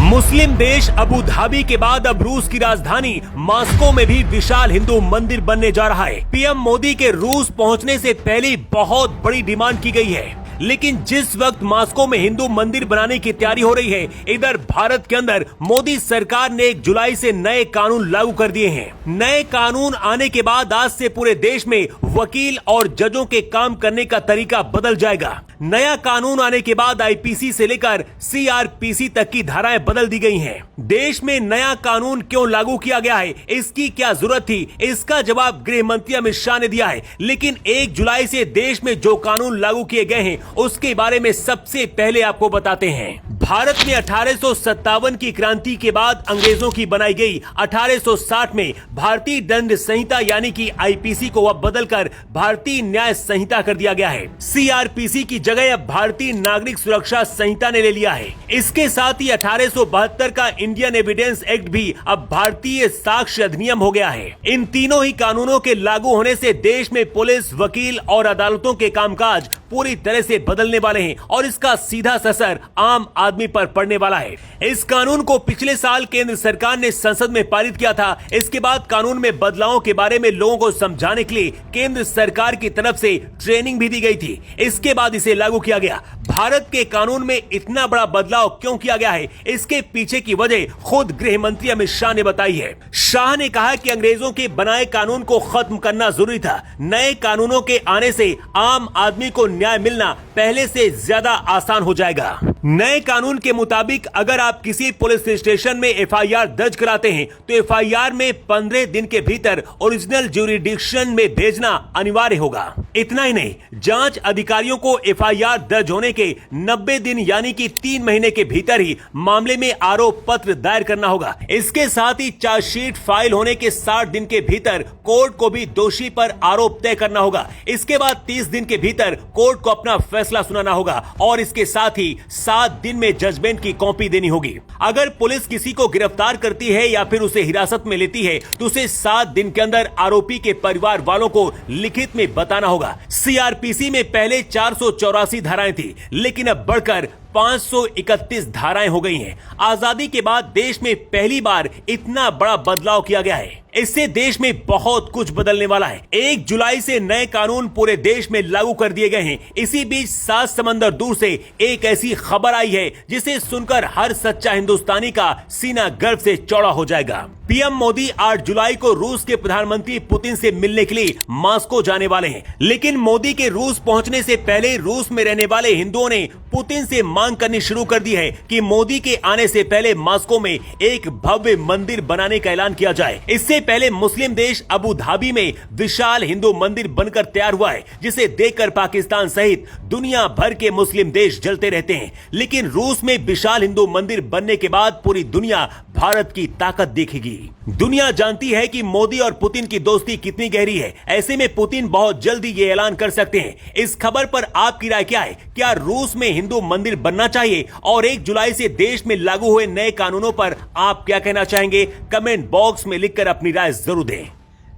मुस्लिम देश Abu Dhabi के बाद अब रूस की राजधानी मॉस्को में भी विशाल हिंदू मंदिर बनने जा रहा है। पीएम मोदी के रूस पहुंचने से पहले बहुत बड़ी डिमांड की गई है, लेकिन जिस वक्त मॉस्को में हिंदू मंदिर बनाने की तैयारी हो रही है, इधर भारत के अंदर मोदी सरकार ने 1 जुलाई से नए कानून लागू कर दिए हैं। नए कानून आने के बाद आज से पूरे देश में वकील और जजों के काम करने का तरीका बदल जाएगा। नया कानून आने के बाद आईपीसी से लेकर सीआरपीसी तक की धाराएं बदल दी गई हैं। देश में नया कानून क्यों लागू किया गया है, इसकी क्या जरूरत थी, इसका जवाब गृह मंत्री अमित शाह ने दिया है। लेकिन 1 जुलाई से देश में जो कानून लागू किए गए हैं उसके बारे में सबसे पहले आपको बताते हैं। भारत में 1857 की क्रांति के बाद अंग्रेजों की बनाई गई 1860 में भारतीय दंड संहिता यानी कि आईपीसी को अब बदलकर भारतीय न्याय संहिता कर दिया गया है। सीआरपीसी की जगह अब भारतीय नागरिक सुरक्षा संहिता ने ले लिया है। इसके साथ ही 1872 का इंडियन एविडेंस एक्ट भी अब भारतीय साक्ष्य अधिनियम हो गया है। इन तीनों ही कानूनों के लागू होने से देश में पुलिस, वकील और अदालतों के कामकाज पूरी तरह से बदलने वाले हैं और इसका सीधा असर आम आदमी पर पड़ने वाला है। इस कानून को पिछले साल केंद्र सरकार ने संसद में पारित किया था। इसके बाद कानून में बदलावों के बारे में लोगों को समझाने के लिए केंद्र सरकार की तरफ से ट्रेनिंग भी दी गई थी। इसके बाद इसे लागू किया गया। भारत के कानून में इतना बड़ा बदलाव क्यों किया गया है, इसके पीछे की वजह खुद गृह मंत्री अमित शाह ने बताई है। शाह ने कहा कि अंग्रेजों के बनाए कानून को खत्म करना जरूरी था। नए कानूनों के आने से आम आदमी को न्याय मिलना पहले से ज्यादा आसान हो जाएगा। नए कानून के मुताबिक अगर आप किसी पुलिस स्टेशन में एफआईआर दर्ज कराते हैं तो एफआईआर में 15 दिन के भीतर ओरिजिनल ज्यूरिडिक्शन में भेजना अनिवार्य होगा। इतना ही नहीं, जांच अधिकारियों को एफआईआर दर्ज होने के 90 दिन यानी कि 3 महीने के भीतर ही मामले में आरोप पत्र दायर करना होगा। इसके साथ ही चार्जशीट फाइल होने के 60 दिन के भीतर कोर्ट को भी दोषी पर आरोप तय करना होगा। इसके बाद 30 दिन के भीतर कोर्ट को अपना फैसला सुनाना होगा और इसके साथ ही 7 दिन में जजमेंट की कॉपी देनी होगी। अगर पुलिस किसी को गिरफ्तार करती है या फिर उसे हिरासत में लेती है तो उसे 7 दिन के अंदर आरोपी के परिवार वालों को लिखित में बताना होगा। सीआरपीसी में पहले 484 धाराएं थी, लेकिन अब बढ़कर 531 धाराएं हो गई हैं। आजादी के बाद देश में पहली बार इतना बड़ा बदलाव किया गया है। इससे देश में बहुत कुछ बदलने वाला है। 1 जुलाई से नए कानून पूरे देश में लागू कर दिए गए हैं। इसी बीच 7 समंदर दूर से एक ऐसी खबर आई है जिसे सुनकर हर सच्चा हिंदुस्तानी का सीना गर्व से चौड़ा हो जाएगा। पीएम मोदी 8 जुलाई को रूस के प्रधानमंत्री पुतिन से मिलने के लिए मॉस्को जाने वाले हैं। लेकिन मोदी के रूस पहुंचने से पहले रूस में रहने वाले हिंदुओं ने पुतिन से मांग करनी शुरू कर दी है कि मोदी के आने से पहले मॉस्को में एक भव्य मंदिर बनाने का ऐलान किया जाए। इससे पहले मुस्लिम देश अबू धाबी में विशाल हिंदू मंदिर बनकर तैयार हुआ है, जिसे देखकर पाकिस्तान सहित दुनिया भर के मुस्लिम देश जलते रहते हैं। लेकिन रूस में विशाल हिंदू मंदिर बनने के बाद पूरी दुनिया भारत की ताकत देखेगी। दुनिया जानती है कि मोदी और पुतिन की दोस्ती कितनी गहरी है। ऐसे में पुतिन बहुत जल्दी ये ऐलान कर सकते हैं। इस खबर पर आपकी राय क्या है? क्या रूस में हिंदू मंदिर बनना चाहिए? और 1 जुलाई से देश में लागू हुए नए कानूनों पर आप क्या कहना चाहेंगे? कमेंट बॉक्स में लिखकर अपनी राय जरूर दें।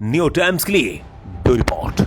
न्यू टाइम्स के लिए ब्यूरो रिपोर्ट।